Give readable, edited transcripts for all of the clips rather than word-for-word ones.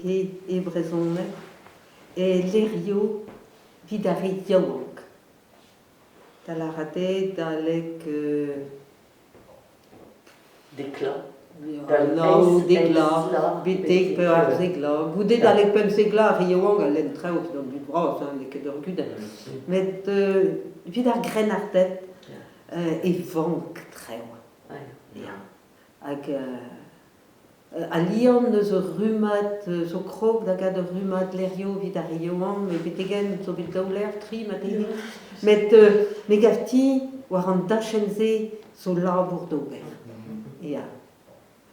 e brezone e lerio vidari jawang. Talarade dalek d'éclat. Nou, degla, bitek pe ar zegla. Goudet dalek pem zegla riawang a len traout dans du bras, les ket ur gudet. Met vidar gren ar det e vank treo. Hag a lian eus ur rumat, zo krog da gad ur rumat lerio vidar riawang, me betegen zo bet daouler tri mategi. Met megavti war an dachenze zo labour d'ober. Ja.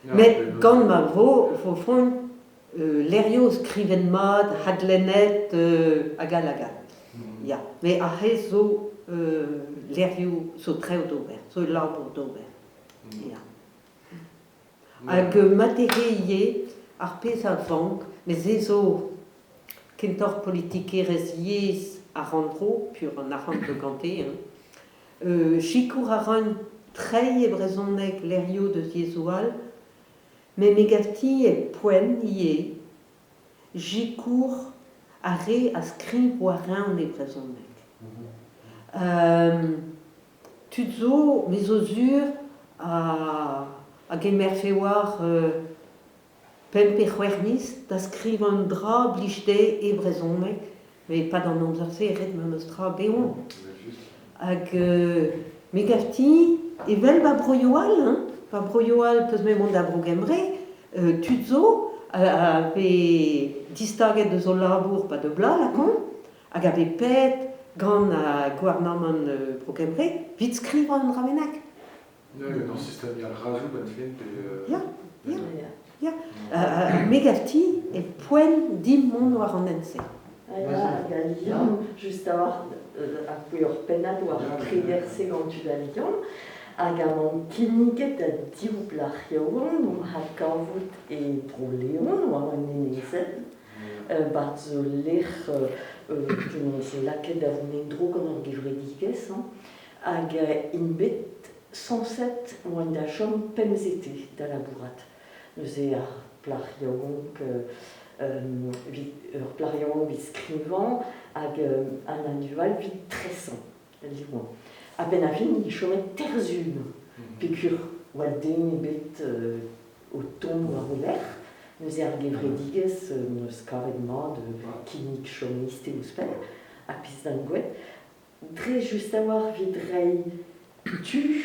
Met gant ma vo font lerio skriven mat, hadlenet hag a lagat. Ja. Me a he zo lerio zo treo d'ober, zo labour d'ober. Ja. Hag materie ar pez a vank, mais zo kentor politikerez yez a randro, pur an arrand de ganté. Chikour a ran trei e brezonek lerio de yezoual, mais megavti e poen ie, jikour a re a skriv warin e brezonek. Tudzo, mes ozur, a gemer fe war pempe c'hwermis da skriv an dra blichte e brezonek, mais pas dans nos arcées, red menostra beon. Hag megavti evel ba broioal, ba broioal peus me mont da brogemre, tudzo pe distaget de zo labour pa de bla la kon, hag a pet gant a gouarnaman brogemre, vit skriv an ramenak. Non, système, il y a le rajout, ben fin, Ja. Megavti e poen dim mon war an ense. Lion, just avoir a ur penad war priderse gant tu da Lion, hag an kinniget a diou blac'hiaouan, ha kavout e broleon, war an enezet, bat zo lec'h zo laket da vounen dro gant an gevredigez, hag in bet 107 oan da chom pemzete da labourat. Neuze ar blac'hiaouank ur blac'hiaouank vit skrivan hag an annual vit tresan, liouan. A ben a fin, i chomet terzun, pekur oa den bet o ton war o lec'h, neuze ar gevredigez neus kavet mat kinnik chomiste ouz pen, a pis d'an gwet. Dre just a war vid rei tu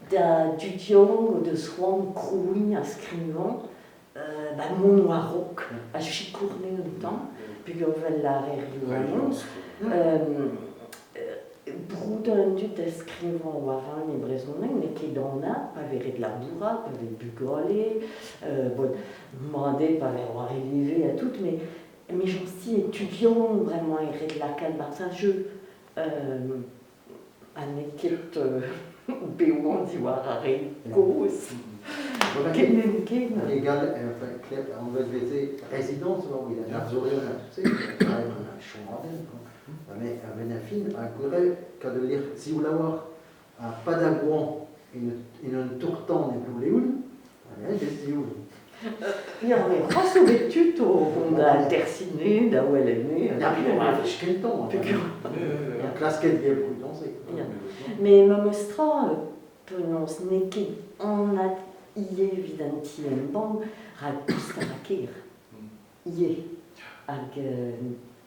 da dudiong o deus c'hoant krouin a skrivan, ba mon warok a chikourne un tamm, pegur vel la rerioan. Brout an dut a skrivan waran e brezonek, ne ket an a, pa veret labourat, pa veret bugale, bon, mande pa veret war eleve a tout, mais j'en si étudiant vraiment e red lakad bar sa jeu, a ne ket beouan di war a re koz. Égal, on va dire résidence, il y a un zoré, tu sais, quand même un chambre mais à Benafin, à Corée, quand de lire, si vous l'avez, à Padagouan, une tourtan et plus léoul, allez, c'est léoul. Ja, mais grâce au vétut, on a terciné, da où elle est née. Ah, puis on a fait quel temps, la classe qu'elle vient pour danser. Mais ma mostra, penons neke, on a ie vidanti en bang, rakus tarakir. Ie, hag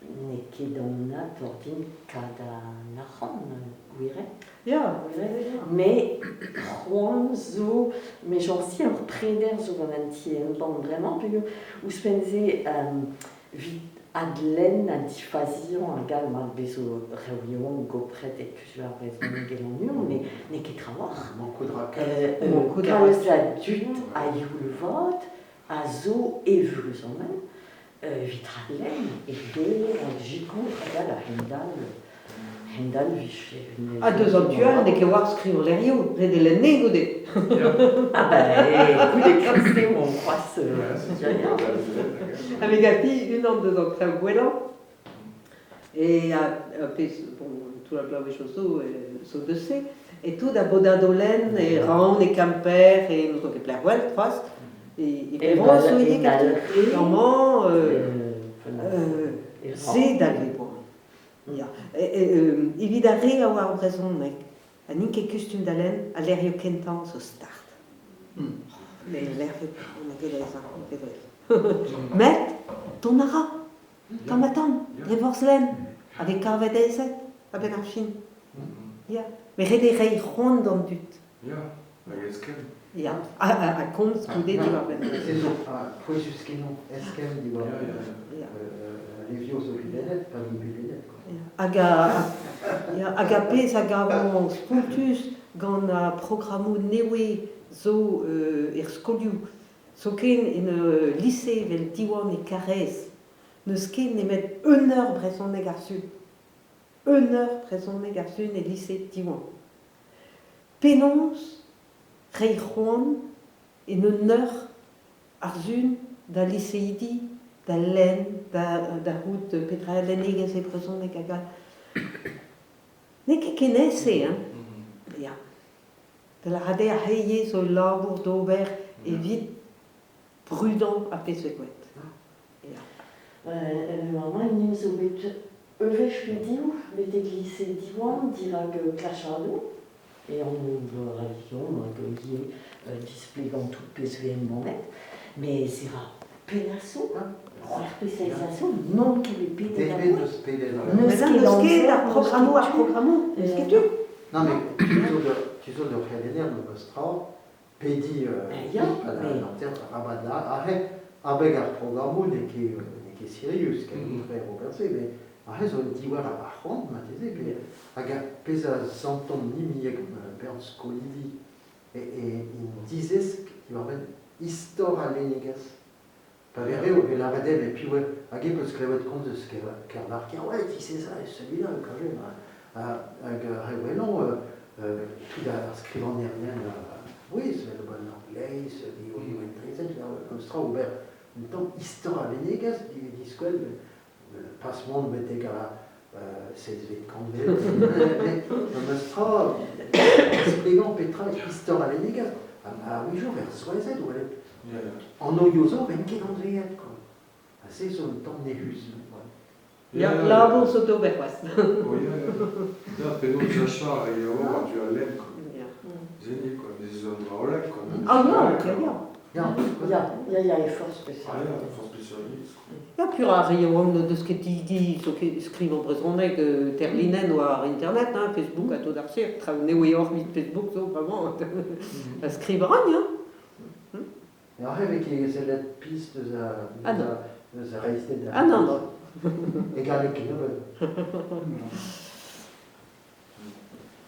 neke donna tordin kada naran, ouire. Ja. Mais Juan zo, mais j'en si un preder zo gant an tien ban vraiment, parce que ouspenze vit adlen a difazion a gal mal bezo reunion gopret et plus la raison gelanion, mais ne ket trawar. Manco de raquette. Manco de raquette. Kalz a dut a youlvot, a zo evreus an vit adlen, et de jikour a gal a Hendal vich. A deus an tual, ne ket war skriv lerio, red e lenne goudet. Ah ben, goudet krasté ou on croise. A megavti, un an deus an treo gwelan, e a pez, bon, tout la blaouez chozo, so deuse, et tout da bodadolen, e ran, e kamper, e nous on ket pler gwell, troas, et Peroso et comment c'est d'aller voir. Évidemment, avoir raison, un inque custom d'alen à l'air kentan so start. Mais l'air on a que mais ton ara, ton matin, revorslen avec carvedeset, avec un film. Mais il y a des ronds dans le but. Il y a un compte qui est déjà c'est ça. Faut jusqu'à nous. Est-ce qu'elle dit les vieux sont bibenettes, pas les bibenettes. Agapé, agavon spontus, gant a programmu newe zo skoliu. So ken in lycée vel diwan e Carrez, neus ken nemet 1 heure brezon e garsun. 1 heure brezon e garsun e lycée diwan. Penons, rei c'hoan, en 1 heure arzun da lycéidi, da len, da route petra lenegez e brezon e gagal. Ne ket kenese, hein? Ja. De la rade a heiez o labour d'ober evit prudent a pesekouet. Maman, il nous a dit, je lui dis, mettez glissé diwan, dirag clachado, et on nous religion, on a display dans tout PSVM bonnet, mais c'est rare. Pénasso, la spécialisation, non tous les pays de la Mesdames, ce qui est à programmo, est-ce que tu? Non, mais tu sois de Rédéner, le Mostra, Pédi, Rabada, arrête, avec un programme qui est sérieux, qui est très reversé, mais arrête, on dit, voilà, par contre, je disais que, avec Pesa Santon, Nimiek, Bernd Scolidi, et il disait qu'il y avait une histoire à l'Énégas. Pas vrai, on la redève, et puis, ouais, Agé peut se créer compte de ce qu'elle a marqué. Ouais, tu sais ça, celui-là, quand même, avec Révélon, tout à scrivant derrière, oui, c'est le bon anglais, c'est le Oliventrisen, comme ça, ouvert, une temps, histoire à l'Énégas, dit ce que le passement de Météga, c'est vite condé, mais le Mostra, expliquant Petra, histoire à l'Énégas, à 8 jours, vers Soizet, où elle est. En Oyozo, ben qui dans le quoi. C'est sur le temps Nélus. La bourse auto-berwest. Oui, Pedro Chachar et Yao, tu as l'aide, quoi. Zéni, quoi. Des hommes à Olek, quoi. Ah non, il y a effort spécial. Ah, il y a effort spécialiste. Il y a plus rare, il y a de ce que tu dis, ce qui écrivent en brésonais, que Terlinen ou à Internet, hein, Facebook, à tout d'arcir, travailler ou hors Facebook, ça, vraiment, écrire rien, hein. Ja, heb ik gezegd dat pies dus reisde. Ah non, non. Ik ga een knubbel.